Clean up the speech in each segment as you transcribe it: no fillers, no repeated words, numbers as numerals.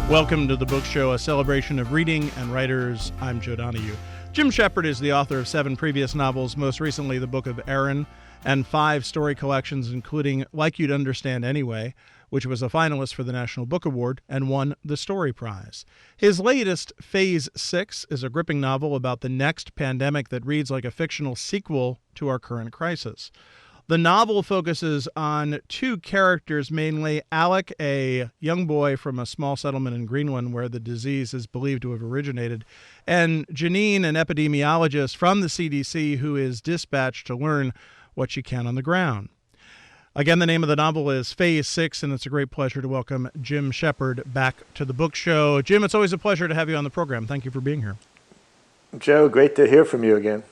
Welcome to the Book Show, a celebration of reading and writers. I'm Joe Donahue. Jim Shepard is the author of 7 previous novels, most recently the Book of Aron, and 5 story collections, including Like You'd Understand Anyway, which was a finalist for the National Book Award and won the Story Prize. His latest, Phase 6, is a gripping novel about the next pandemic that reads like a fictional sequel to our current crisis. The novel focuses on 2 characters mainly, Alec, a young boy from a small settlement in Greenland where the disease is believed to have originated, and Janine, an epidemiologist from the CDC who is dispatched to learn what she can on the ground. Again, the name of the novel is Phase 6, and it's a great pleasure to welcome Jim Shepard back to the Book Show. Jim, it's always a pleasure to have you on the program. Thank you for being here. Joe, great to hear from you again.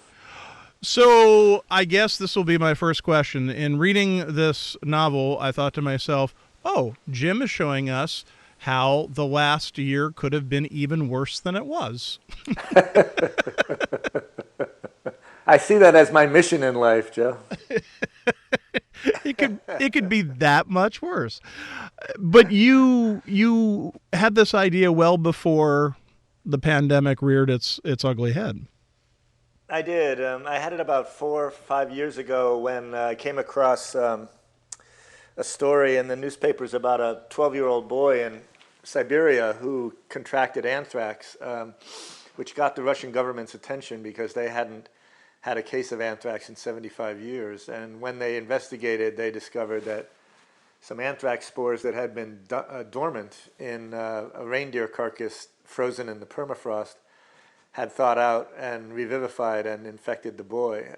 So I guess this will be my first question. In reading this novel, I thought to myself, oh, Jim is showing us how the last year could have been even worse than it was. I see that as my mission in life, Joe. It could be that much worse. But you had this idea well before the pandemic reared its ugly head. I did. I had it about 4 or 5 years ago when I came across a story in the newspapers about a 12-year-old boy in Siberia who contracted anthrax, which got the Russian government's attention because they hadn't had a case of anthrax in 75 years. And when they investigated, they discovered that some anthrax spores that had been dormant in a reindeer carcass frozen in the permafrost had thawed out and revivified and infected the boy.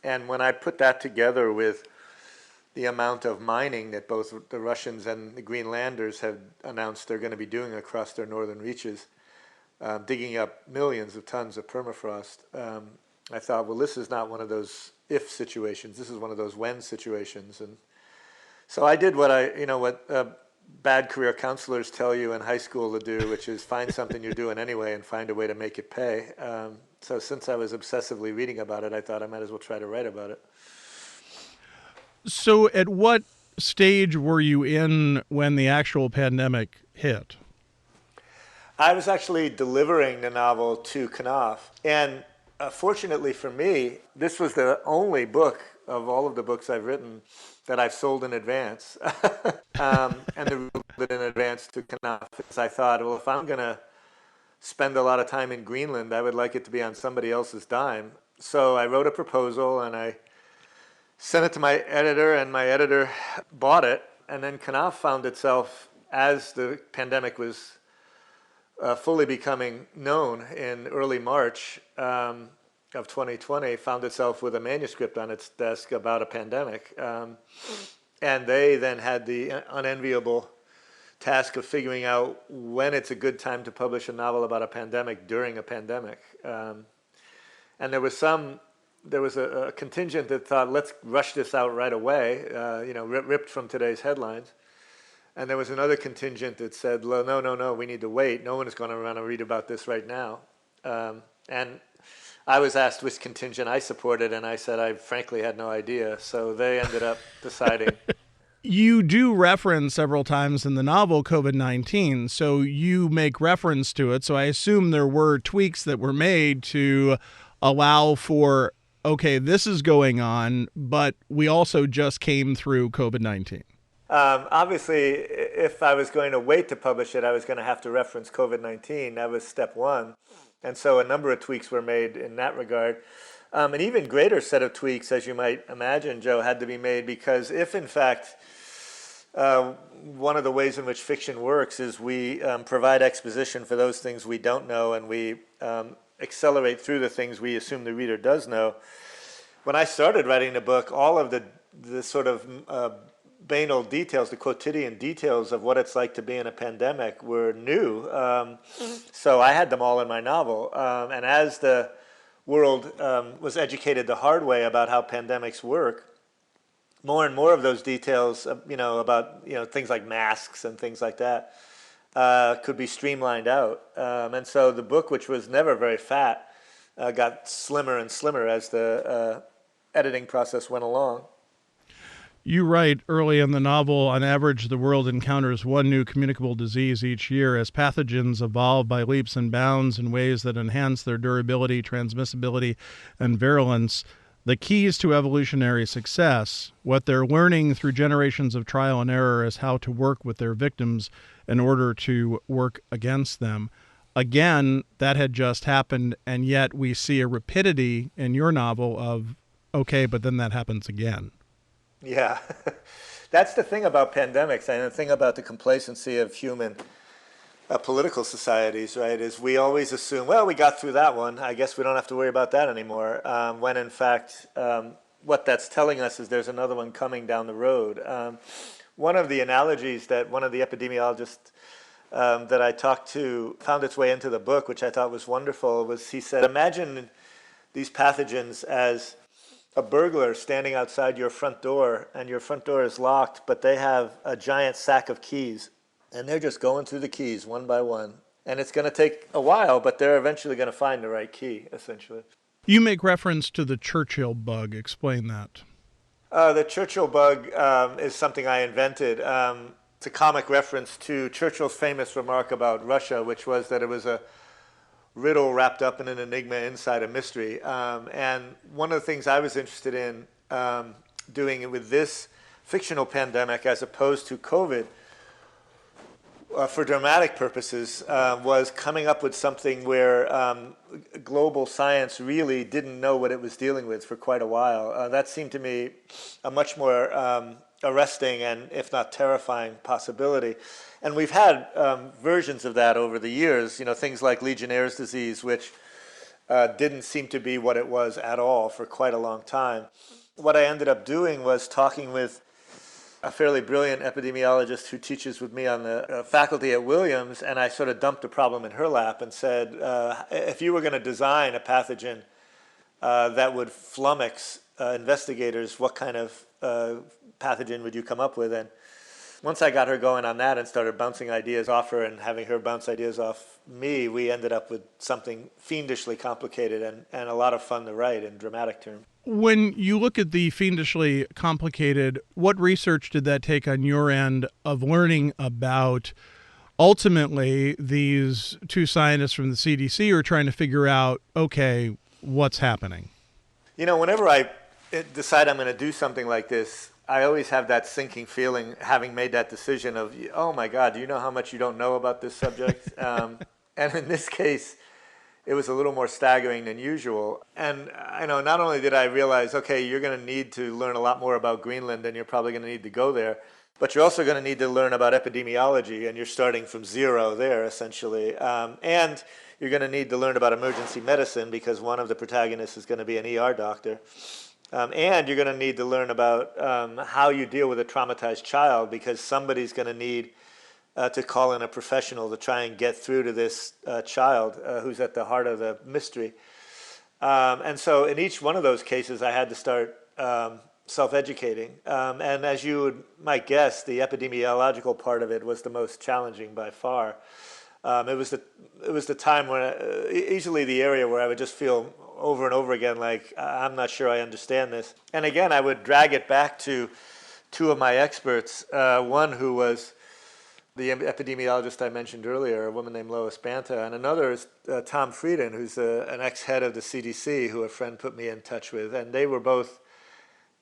And when I put that together with the amount of mining that both the Russians and the Greenlanders have announced they're going to be doing across their northern reaches, digging up millions of tons of permafrost, I thought, well, this is not one of those if situations. This is one of those when situations. And so I did what bad career counselors tell you in high school to do, which is find something you're doing anyway and find a way to make it pay. So since I was obsessively reading about it, I thought I might as well try to write about it. So at what stage were you in when the actual pandemic hit? I was actually delivering the novel to Knopf. And fortunately for me, this was the only book of all of the books I've written that I've sold in advance. And the in advance to Knopf. I thought, well, if I'm going to spend a lot of time in Greenland, I would like it to be on somebody else's dime. So I wrote a proposal and I sent it to my editor, and my editor bought it. And then Knopf found itself, as the pandemic was fully becoming known in early March of 2020, found itself with a manuscript on its desk about a pandemic. And they then had the unenviable task of figuring out when it's a good time to publish a novel about a pandemic during a pandemic. And there was a contingent that thought, let's rush this out right away, ripped from today's headlines. And there was another contingent that said, no, we need to wait. No one is going to want to read about this right now. And I was asked which contingent I supported, and I said I frankly had no idea. So they ended up deciding. You do reference several times in the novel COVID-19, so you make reference to it. So I assume there were tweaks that were made to allow for, okay, this is going on, but we also just came through COVID-19. Obviously, if I was going to wait to publish it, I was going to have to reference COVID-19. That was step one. And so a number of tweaks were made in that regard. An even greater set of tweaks, as you might imagine, Joe, had to be made because if, in fact, one of the ways in which fiction works is we provide exposition for those things we don't know, and we accelerate through the things we assume the reader does know. When I started writing the book, all of the sort of banal details, the quotidian details of what it's like to be in a pandemic were new. So I had them all in my novel. And as the world was educated the hard way about how pandemics work, more and more of those details, about things like masks and things like that, could be streamlined out. And so the book, which was never very fat, got slimmer and slimmer as the editing process went along. You write early in the novel, on average, the world encounters one new communicable disease each year as pathogens evolve by leaps and bounds in ways that enhance their durability, transmissibility, and virulence. The keys to evolutionary success, what they're learning through generations of trial and error, is how to work with their victims in order to work against them. Again, that had just happened, and yet we see a rapidity in your novel of, okay, but then that happens again. Yeah, that's the thing about pandemics and the thing about the complacency of human political societies, right, is we always assume, well, we got through that one. I guess we don't have to worry about that anymore. When in fact, what that's telling us is there's another one coming down the road. One of the analogies that one of the epidemiologists that I talked to found its way into the book, which I thought was wonderful, was he said, imagine these pathogens as a burglar standing outside your front door, and your front door is locked, but they have a giant sack of keys, and they're just going through the keys one by one. And it's going to take a while, but they're eventually going to find the right key, essentially. You make reference to the Churchill bug. Explain that. The Churchill bug is something I invented. It's a comic reference to Churchill's famous remark about Russia, which was that it was a riddle wrapped up in an enigma inside a mystery. And one of the things I was interested in doing with this fictional pandemic as opposed to COVID for dramatic purposes was coming up with something where global science really didn't know what it was dealing with for quite a while. That seemed to me a much more arresting and, if not terrifying, possibility. And we've had versions of that over the years, things like Legionnaire's disease, which didn't seem to be what it was at all for quite a long time. What I ended up doing was talking with a fairly brilliant epidemiologist who teaches with me on the faculty at Williams, and I sort of dumped a problem in her lap and said, if you were going to design a pathogen that would flummox investigators, what kind of pathogen would you come up with? And once I got her going on that and started bouncing ideas off her and having her bounce ideas off me, we ended up with something fiendishly complicated and a lot of fun to write in dramatic terms. When you look at the fiendishly complicated, what research did that take on your end of learning about ultimately these two scientists from the CDC are trying to figure out, okay, what's happening? Whenever I decide I'm going to do something like this, I always have that sinking feeling, having made that decision of, oh my God, do you know how much you don't know about this subject? And in this case, it was a little more staggering than usual. And I know not only did I realize, okay, you're going to need to learn a lot more about Greenland and you're probably going to need to go there, but you're also going to need to learn about epidemiology, and you're starting from zero there, essentially. And you're going to need to learn about emergency medicine because one of the protagonists is going to be an ER doctor. And you're going to need to learn about how you deal with a traumatized child because somebody's going to need to call in a professional to try and get through to this child who's at the heart of the mystery. And so in each one of those cases, I had to start self-educating. And as you might guess, the epidemiological part of it was the most challenging by far. It was the time when easily the area where I would just feel over and over again like, I'm not sure I understand this. And again, I would drag it back to two of my experts, one who was the epidemiologist I mentioned earlier, a woman named Lois Banta, and another is Tom Frieden, who's an ex-head of the CDC who a friend put me in touch with. And they were both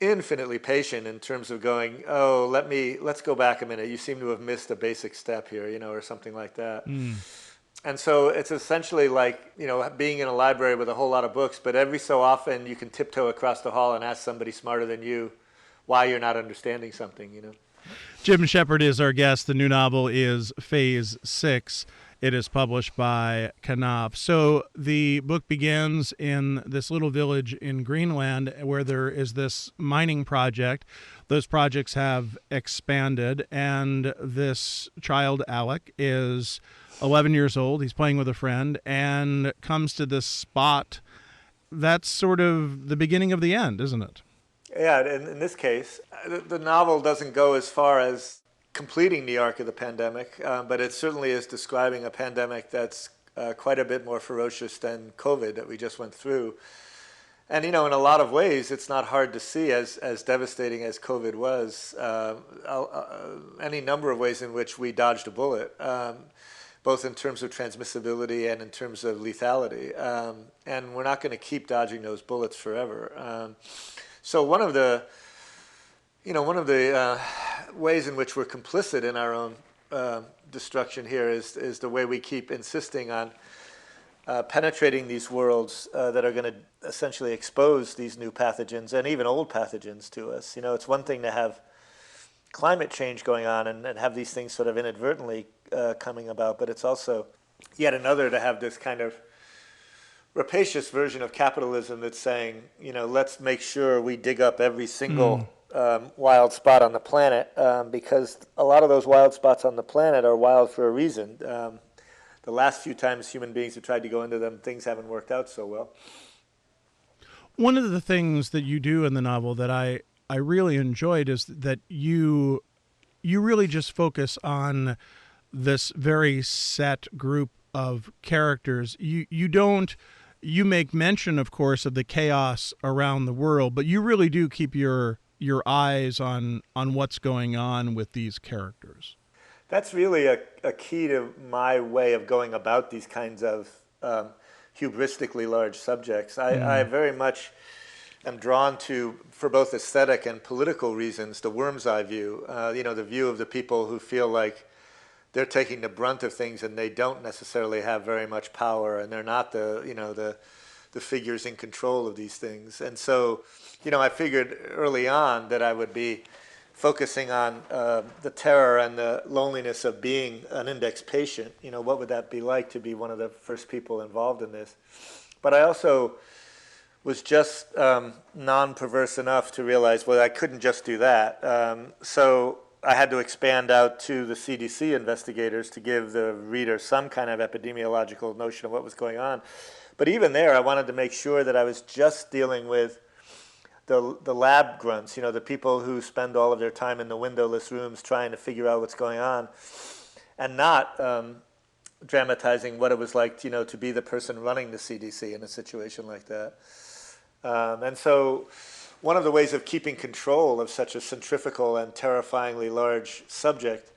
infinitely patient in terms of going, oh, let's go back a minute. You seem to have missed a basic step here, or something like that. And so it's essentially like, being in a library with a whole lot of books, but every so often you can tiptoe across the hall and ask somebody smarter than you why you're not understanding something, Jim Shepard is our guest. The new novel is Phase 6. It is published by Knopf. So the book begins in this little village in Greenland where there is this mining project. Those projects have expanded, and this child, Alec, is 11 years old. He's playing with a friend and comes to this spot. That's sort of the beginning of the end, isn't it? Yeah, in this case, the novel doesn't go as far as completing the arc of the pandemic, but it certainly is describing a pandemic that's quite a bit more ferocious than COVID that we just went through. And, in a lot of ways, it's not hard to see, as devastating as COVID was, any number of ways in which we dodged a bullet, both in terms of transmissibility and in terms of lethality. And we're not going to keep dodging those bullets forever. So one of the ways in which we're complicit in our own destruction here is the way we keep insisting on penetrating these worlds that are going to essentially expose these new pathogens and even old pathogens to us. It's one thing to have climate change going on and have these things sort of inadvertently coming about, but it's also yet another to have this kind of rapacious version of capitalism that's saying, let's make sure we dig up every single wild spot on the planet, because a lot of those wild spots on the planet are wild for a reason. The last few times human beings have tried to go into them, things haven't worked out so well. One of the things that you do in the novel that I really enjoyed is that you really just focus on this very set group of characters. You make mention, of course, of the chaos around the world, but you really do keep your eyes on what's going on with these characters. That's really a key to my way of going about these kinds of hubristically large subjects. I very much am drawn to, for both aesthetic and political reasons, the worm's eye view. The view of the people who feel like they're taking the brunt of things and they don't necessarily have very much power, and they're not the figures in control of these things. And so, I figured early on that I would be focusing on the terror and the loneliness of being an index patient. What would that be like to be one of the first people involved in this? But I also was just non-perverse enough to realize, well, I couldn't just do that. So I had to expand out to the CDC investigators to give the reader some kind of epidemiological notion of what was going on. But even there, I wanted to make sure that I was just dealing with the lab grunts, the people who spend all of their time in the windowless rooms trying to figure out what's going on, and not dramatizing what it was like, to be the person running the CDC in a situation like that. And so one of the ways of keeping control of such a centrifugal and terrifyingly large subject,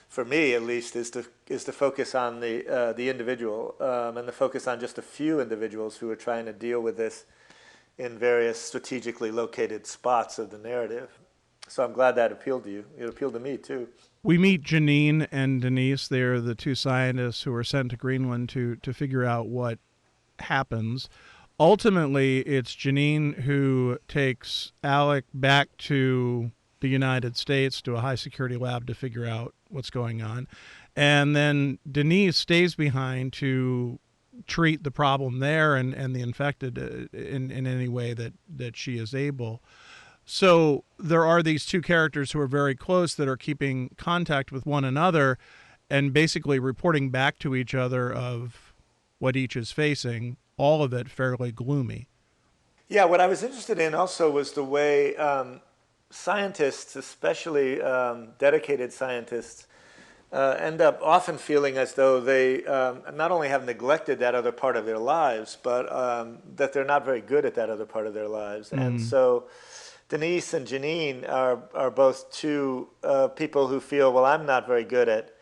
for me at least, is to focus on the individual, and to focus on just a few individuals who are trying to deal with this in various strategically located spots of the narrative. So I'm glad that appealed to you. It appealed to me, too. We meet Janine and Denise. They're the two scientists who are sent to Greenland to figure out what happens. Ultimately, it's Janine who takes Alec back to the United States to a high-security lab to figure out what's going on. And then Denise stays behind to treat the problem there and the infected in any way that she is able. So there are these two characters who are very close that are keeping contact with one another and basically reporting back to each other of what each is facing, all of it fairly gloomy. Yeah, what I was interested in also was the way scientists, especially dedicated scientists, end up often feeling as though they not only have neglected that other part of their lives, but that they're not very good at that other part of their lives. And so Denise and Janine are both two people who feel, well, I'm not very good at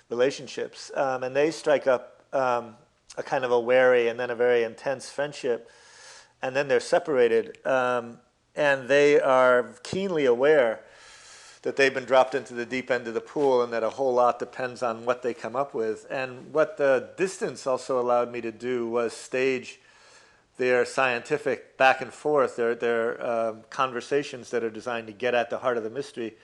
relationships. And they strike up a kind of a wary and then a very intense friendship. And then they're separated. And they are keenly aware that they've been dropped into the deep end of the pool and that a whole lot depends on what they come up with. And what the distance also allowed me to do was stage their scientific back and forth, their conversations that are designed to get at the heart of the mystery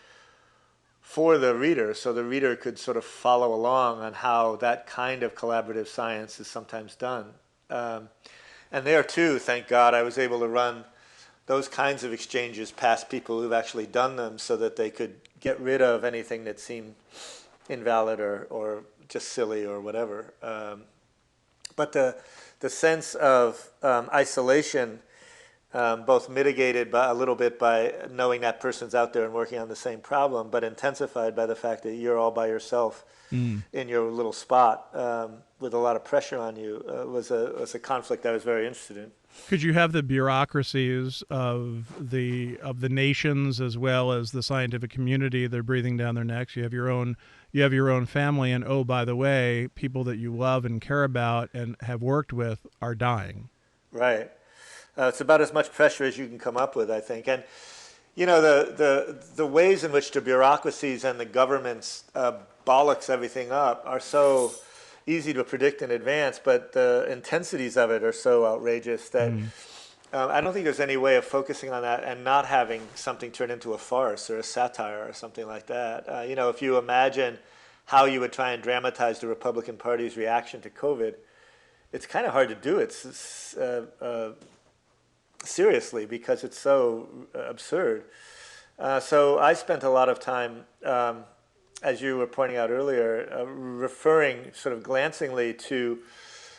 for the reader, so the reader could sort of follow along on how that kind of collaborative science is sometimes done. And there too, thank God, I was able to run those kinds of exchanges past people who've actually done them so that they could get rid of anything that seemed invalid or just silly or whatever. But the sense of isolation both mitigated by a little bit by knowing that person's out there and working on the same problem, but intensified by the fact that you're all by yourself in your little spot with a lot of pressure on you. Was a conflict I was very interested in. Could you have the bureaucracies of the nations as well as the scientific community? They're breathing down their necks. You have your own family, and oh, by the way, people that you love and care about and have worked with are dying. Right. It's about as much pressure as you can come up with, I think. And the ways in which the bureaucracies and the governments bollocks everything up are so easy to predict in advance, but the intensities of it are so outrageous that I don't think there's any way of focusing on that and not having something turn into a farce or a satire or something like that. If you imagine how you would try and dramatize the Republican Party's reaction to COVID, it's kind of hard to do it seriously because it's so absurd. So I spent a lot of time as you were pointing out earlier, referring sort of glancingly to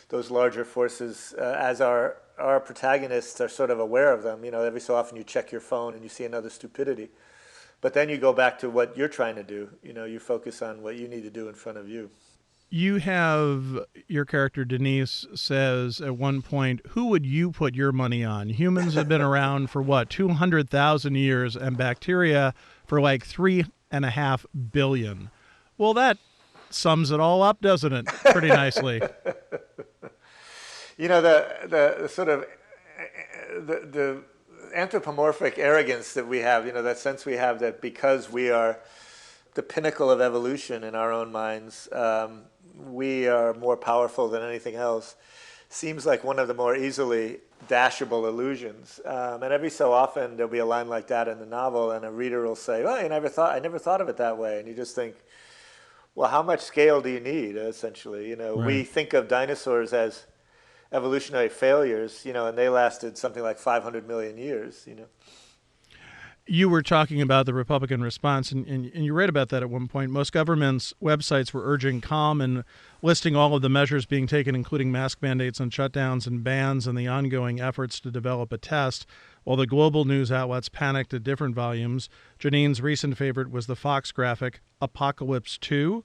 those larger forces as our protagonists are sort of aware of them. Every so often you check your phone and you see another stupidity. But then you go back to what you're trying to do. You focus on what you need to do in front of you. You have your character Denise says at one point, who would you put your money on? Humans have been around for 200,000 years, and bacteria for like 3.5 billion. Well, that sums it all up, doesn't it? Pretty nicely. The sort of the anthropomorphic arrogance that we have, that sense we have that because we are the pinnacle of evolution in our own minds, we are more powerful than anything else, seems like one of the more easily dashable illusions. And every so often there'll be a line like that in the novel, and a reader will say, "Well, I never thought of it that way." And you just think, well, how much scale do you need? Essentially, Right. We think of dinosaurs as evolutionary failures, and they lasted something like 500 million years. You were talking about the Republican response, and you read about that at one point. Most governments' websites were urging calm and listing all of the measures being taken, including mask mandates and shutdowns and bans and the ongoing efforts to develop a test, while the global news outlets panicked at different volumes. Janine's recent favorite was the Fox graphic, Apocalypse 2, ?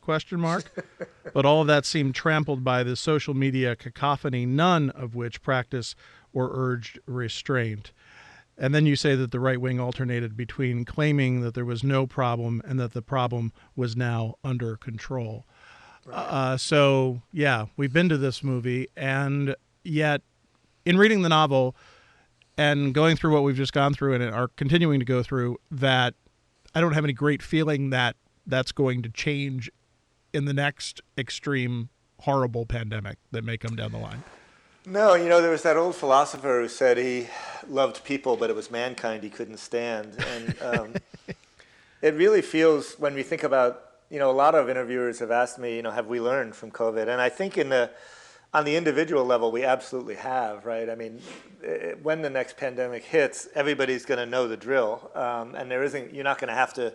But all of that seemed trampled by the social media cacophony, none of which practiced or urged restraint. And then you say that the right wing alternated between claiming that there was no problem and that the problem was now under control. Right. So, yeah, we've been to this movie. And yet, in reading the novel and going through what we've just gone through and are continuing to go through, that I don't have any great feeling that that's going to change in the next extreme, horrible pandemic that may come down the line. No, there was that old philosopher who said he loved people, but it was mankind he couldn't stand. And it really feels, when we think about, a lot of interviewers have asked me, have we learned from COVID? And I think on the individual level, we absolutely have, right? I mean, when the next pandemic hits, everybody's going to know the drill. And you're not going to have to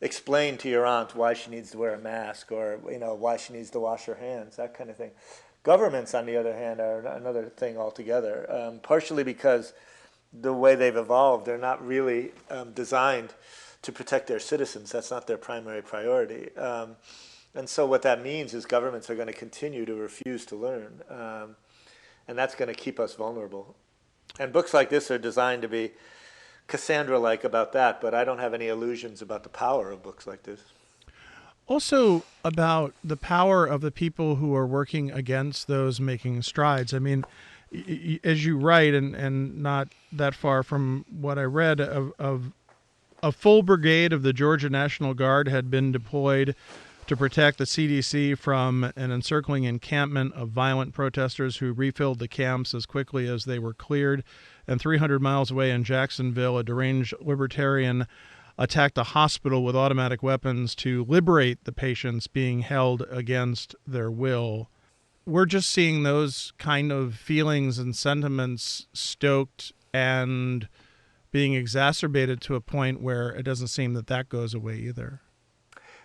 explain to your aunt why she needs to wear a mask or, why she needs to wash her hands, that kind of thing. Governments, on the other hand, are another thing altogether, partially because the way they've evolved, they're not really designed to protect their citizens. That's not their primary priority. And so what that means is governments are going to continue to refuse to learn, and that's going to keep us vulnerable. And books like this are designed to be Cassandra-like about that, but I don't have any illusions about the power of books like this. Also about the power of the people who are working against those making strides. I mean, as you write, and not that far from what I read, of a full brigade of the Georgia National Guard had been deployed to protect the CDC from an encircling encampment of violent protesters who refilled the camps as quickly as they were cleared. And 300 miles away in Jacksonville, a deranged libertarian attacked a hospital with automatic weapons to liberate the patients being held against their will. We're just seeing those kind of feelings and sentiments stoked and being exacerbated to a point where it doesn't seem that goes away either.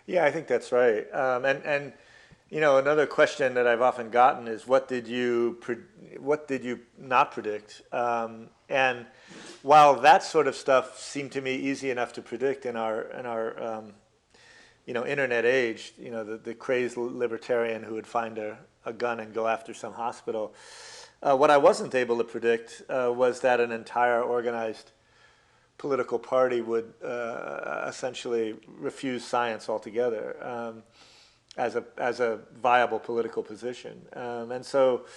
Yeah, I think that's right. And Another question that I've often gotten is what did you not predict? And while that sort of stuff seemed to me easy enough to predict in our internet age, the crazed libertarian who would find a gun and go after some hospital, what I wasn't able to predict was that an entire organized political party would essentially refuse science altogether. As a viable political position, and so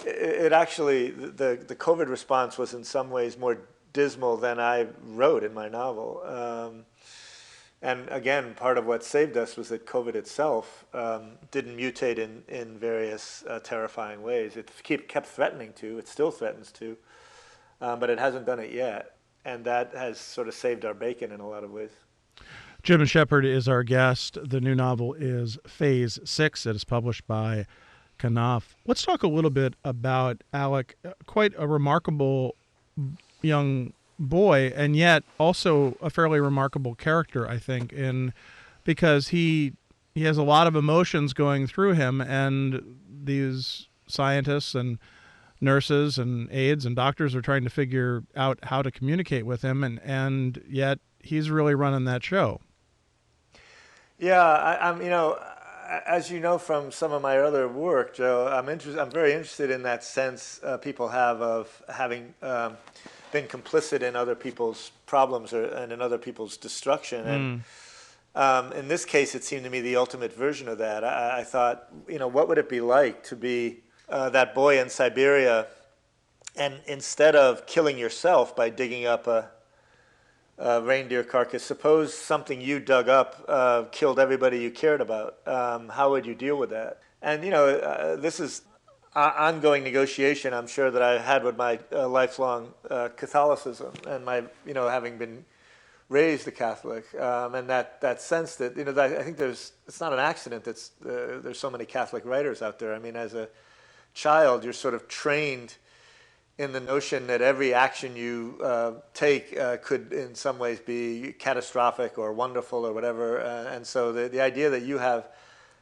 it actually the COVID response was in some ways more dismal than I wrote in my novel. And again, part of what saved us was that COVID itself didn't mutate in various terrifying ways. It kept threatening to. It still threatens to, but it hasn't done it yet, and that has sort of saved our bacon in a lot of ways. Jim Shepard is our guest. The new novel is Phase 6. It is published by Knopf. Let's talk a little bit about Alec, quite a remarkable young boy, and yet also a fairly remarkable character, I think, because he has a lot of emotions going through him, and these scientists and nurses and aides and doctors are trying to figure out how to communicate with him, and yet he's really running that show. Yeah, I'm. As you know from some of my other work, Joe, I'm very interested in that sense people have of having been complicit in other people's problems and in other people's destruction. And in this case, it seemed to me the ultimate version of that. I thought, what would it be like to be that boy in Siberia, and instead of killing yourself by digging up a reindeer carcass, suppose something you dug up killed everybody you cared about. How would you deal with that? And this is ongoing negotiation, I'm sure, that I had with my lifelong Catholicism and my having been raised a Catholic, and that sense that I think it's not an accident that there's so many Catholic writers out there. I mean, as a child, you're sort of trained in the notion that every action you take could in some ways be catastrophic or wonderful or whatever. And so the idea that you have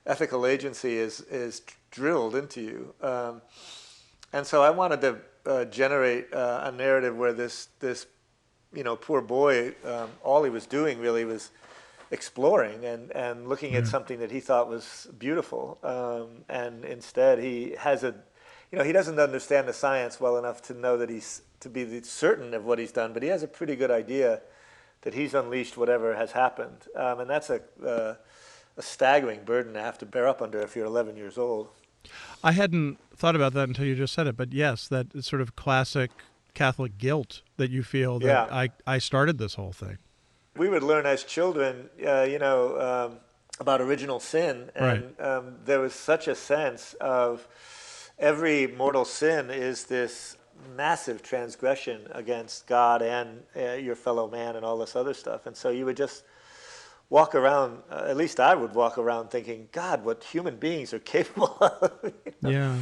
ethical agency is drilled into you. And so I wanted to generate a narrative where this poor boy, all he was doing really was exploring and looking at something that he thought was beautiful. And instead he has he doesn't understand the science well enough to know that to be certain of what he's done, but he has a pretty good idea that he's unleashed whatever has happened. And that's a staggering burden to have to bear up under if you're 11 years old. I hadn't thought about that until you just said it, but yes, that sort of classic Catholic guilt that you feel that I started this whole thing. We would learn as children, about original sin, and there was such a sense of every mortal sin is this massive transgression against God and your fellow man and all this other stuff. And so you would just walk around, at least I would walk around thinking, God, what human beings are capable of. Yeah.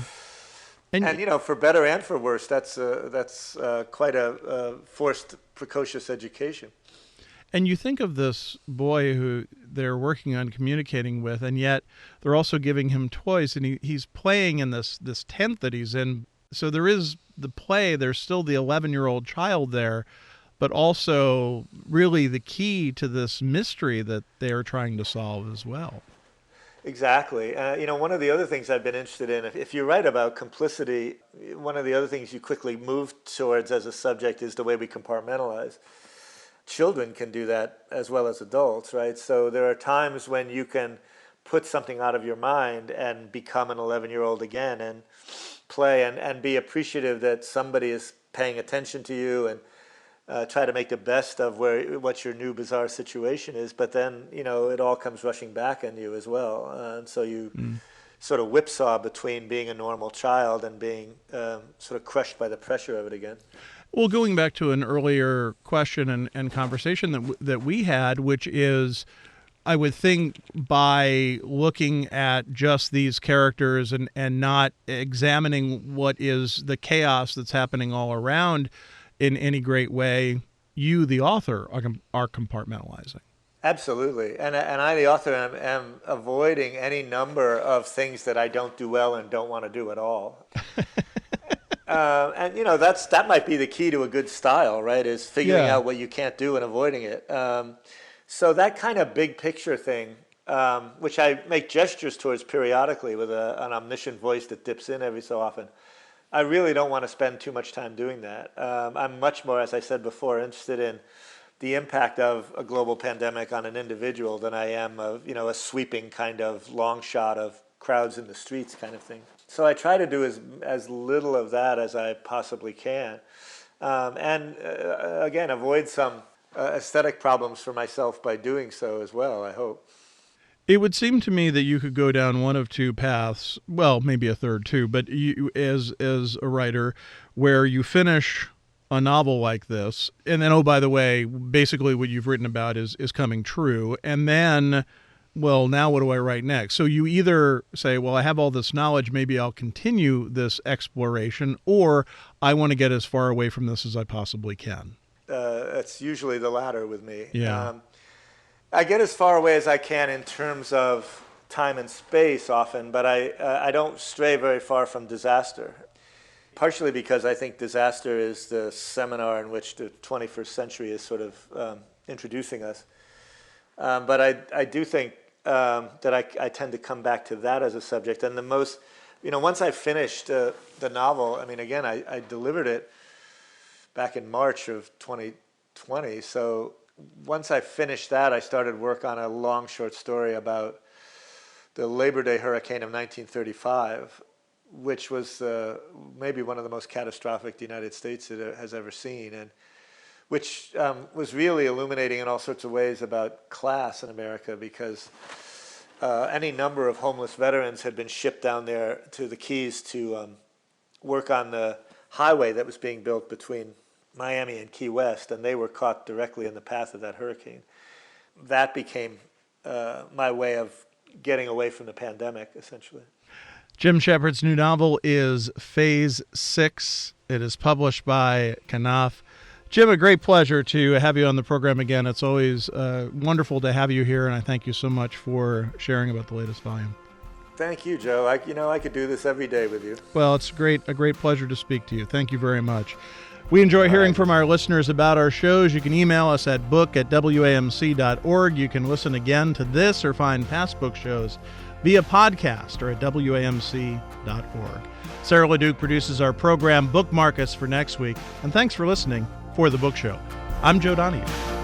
And for better and for worse, that's quite a forced, precocious education. And you think of this boy who they're working on communicating with, and yet they're also giving him toys, and he's playing in this tent that he's in. So there is the play, there's still the 11-year-old child there, but also really the key to this mystery that they are trying to solve as well. Exactly. One of the other things I've been interested in, if you write about complicity, one of the other things you quickly move towards as a subject is the way we compartmentalize. Children can do that as well as adults, right? So there are times when you can put something out of your mind and become an 11-year-old again and play and be appreciative that somebody is paying attention to you and try to make the best of what your new bizarre situation is. But then, it all comes rushing back on you as well. And so you sort of whipsaw between being a normal child and being sort of crushed by the pressure of it again. Well, going back to an earlier question and conversation that we had, which is, I would think by looking at just these characters and not examining what is the chaos that's happening all around in any great way, you, the author, are compartmentalizing. Absolutely. And I, the author, am avoiding any number of things that I don't do well and don't want to do at all. And, that might be the key to a good style, right, is figuring out what you can't do and avoiding it. So that kind of big picture thing, which I make gestures towards periodically with an omniscient voice that dips in every so often, I really don't want to spend too much time doing that. I'm much more, as I said before, interested in the impact of a global pandemic on an individual than I am of, a sweeping kind of long shot of crowds in the streets kind of thing. So I try to do as little of that as I possibly can. And again, avoid some aesthetic problems for myself by doing so as well, I hope. It would seem to me that you could go down one of two paths, well, maybe a third too, but you, as a writer, where you finish a novel like this, and then, oh, by the way, basically what you've written about is coming true, and then, well, now what do I write next? So you either say, well, I have all this knowledge, maybe I'll continue this exploration, or I want to get as far away from this as I possibly can. It's usually the latter with me. Yeah. I get as far away as I can in terms of time and space often, but I don't stray very far from disaster. Partially because I think disaster is the seminar in which the 21st century is sort of introducing us. But I do think that I tend to come back to that as a subject. And the most, once I finished the novel, again, I delivered it back in March of 2020. So once I finished that, I started work on a long short story about the Labor Day hurricane of 1935, which was maybe one of the most catastrophic the United States has ever seen, and which was really illuminating in all sorts of ways about class in America, because any number of homeless veterans had been shipped down there to the Keys to work on the highway that was being built between Miami and Key West, and they were caught directly in the path of that hurricane. That became my way of getting away from the pandemic, essentially. Jim Shepard's new novel is Phase 6. It is published by Knopf. Jim, a great pleasure to have you on the program again. It's always wonderful to have you here, and I thank you so much for sharing about the latest volume. Thank you, Joe. I could do this every day with you. Well, it's a great pleasure to speak to you. Thank you very much. We enjoy hearing from our listeners about our shows. You can email us at book@wamc.org. You can listen again to this or find past book shows via podcast or at wamc.org. Sarah LeDuc produces our program. Bookmark us for next week. And thanks for listening for The Book Show. I'm Joe Donahue.